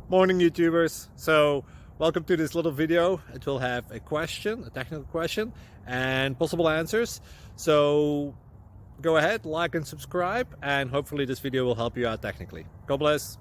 Morning YouTubers. So welcome to this little video. It will have a question, a technical question, and possible answers. So go ahead, like and subscribe, and hopefully this video will help you out technically. God bless.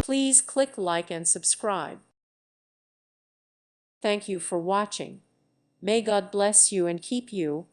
Please click like and subscribe. Thank you for watching. May God bless you and keep you.